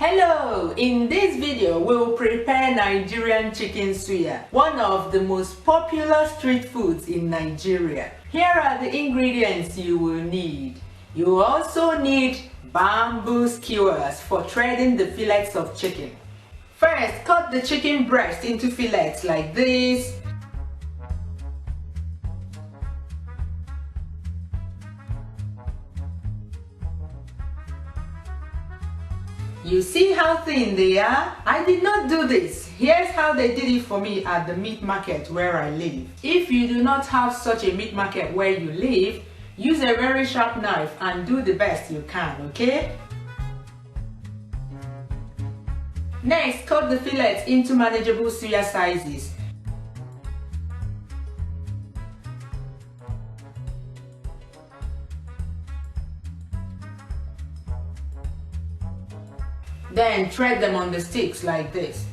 Hello! In this video, we'll prepare Nigerian chicken suya, one of the most popular street foods in Nigeria. Here are the ingredients you will need. You will also need bamboo skewers for threading the fillets of chicken. First, cut the chicken breast into fillets like this. You see how thin they are? I did not do this. Here's how they did it for me at the meat market where I live. If you do not have such a meat market where you live, use a very sharp knife and do the best you can, okay? Next, cut the fillets into manageable suya sizes. Then thread them on the sticks like this.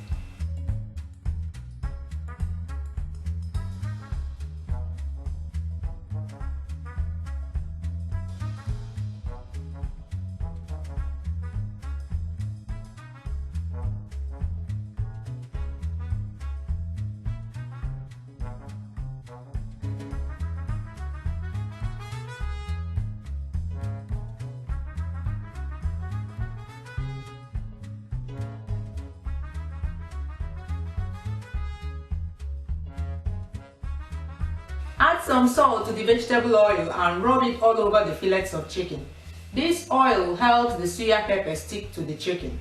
Add some salt to the vegetable oil and rub it all over the fillets of chicken. This oil helps the suya pepper stick to the chicken.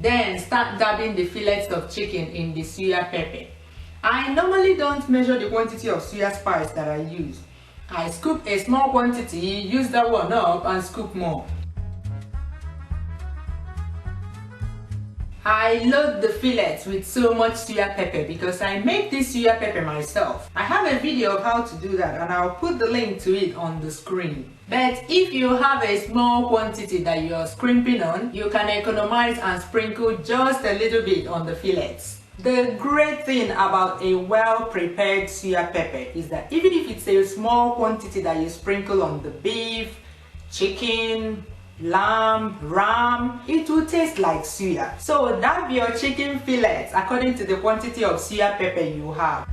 Then start dabbing the fillets of chicken in the suya pepper. I normally don't measure the quantity of suya spice that I use. I scoop a small quantity, use that one up and scoop more. I load the fillets with so much suya pepper because I make this suya pepper myself. I have a video of how to do that and I'll put the link to it on the screen. But if you have a small quantity that you're scrimping on, you can economize and sprinkle just a little bit on the fillets. The great thing about a well-prepared suya pepper is that even if it's a small quantity that you sprinkle on the beef, chicken, lamb, ram, it will taste like suya. So dab your chicken fillets according to the quantity of suya pepper you have.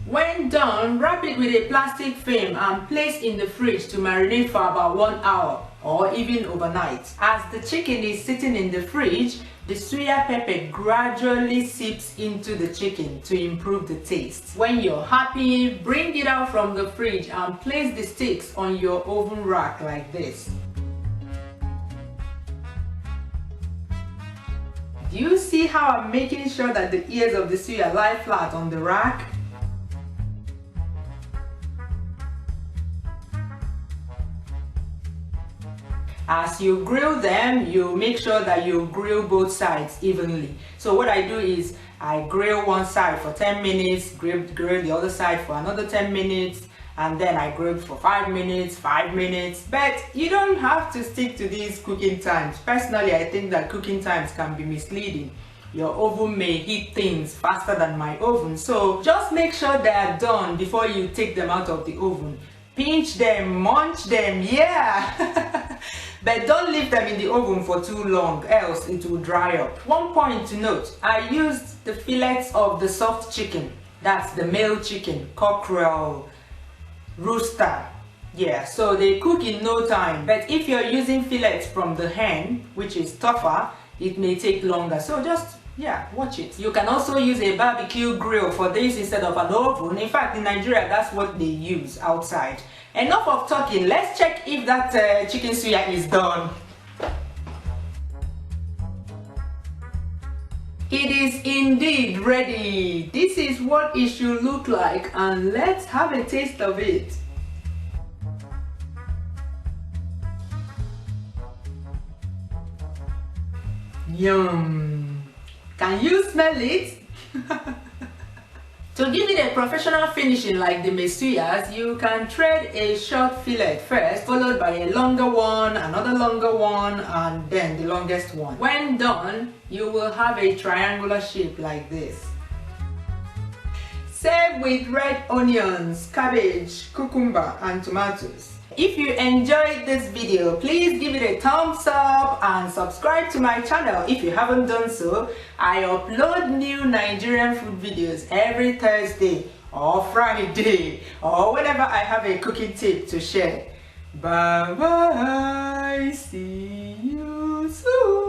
When done, wrap it with a plastic film and place in the fridge to marinate for about 1 hour or even overnight. As the chicken is sitting in the fridge, the suya pepper gradually seeps into the chicken to improve the taste. When you're happy, bring it out from the fridge and place the sticks on your oven rack like this. Do you see how I'm making sure that the ears of the suya lie flat on the rack? As you grill them, you make sure that you grill both sides evenly. So what I do is I grill one side for 10 minutes, grill the other side for another 10 minutes, and then I grill for 5 minutes, 5 minutes. But you don't have to stick to these cooking times. Personally, I think that cooking times can be misleading. Your oven may heat things faster than my oven, so just make sure they are done before you take them out of the oven. Pinch them, munch them, yeah! But don't leave them in the oven for too long, else it will dry up. One point to note, I used the fillets of the soft chicken. That's the male chicken, cockerel, rooster. Yeah, so they cook in no time. But if you're using fillets from the hen, which is tougher, it may take longer. So just, yeah, watch it. You can also use a barbecue grill for this instead of an oven. In fact, in Nigeria, that's what they use outside. Enough of talking, let's check if that chicken suya is done. It is indeed ready. This is what it should look like and let's have a taste of it. Yum! Can you smell it? To give it a professional finishing like the Suyas, you can thread a short fillet first, followed by a longer one, another longer one, and then the longest one. When done, you will have a triangular shape like this. Serve with red onions, cabbage, cucumber, and tomatoes. If you enjoyed this video, please give it a thumbs up and subscribe to my channel if you haven't done so. I upload new Nigerian food videos every Thursday or Friday or whenever I have a cooking tip to share. Bye bye, see you soon.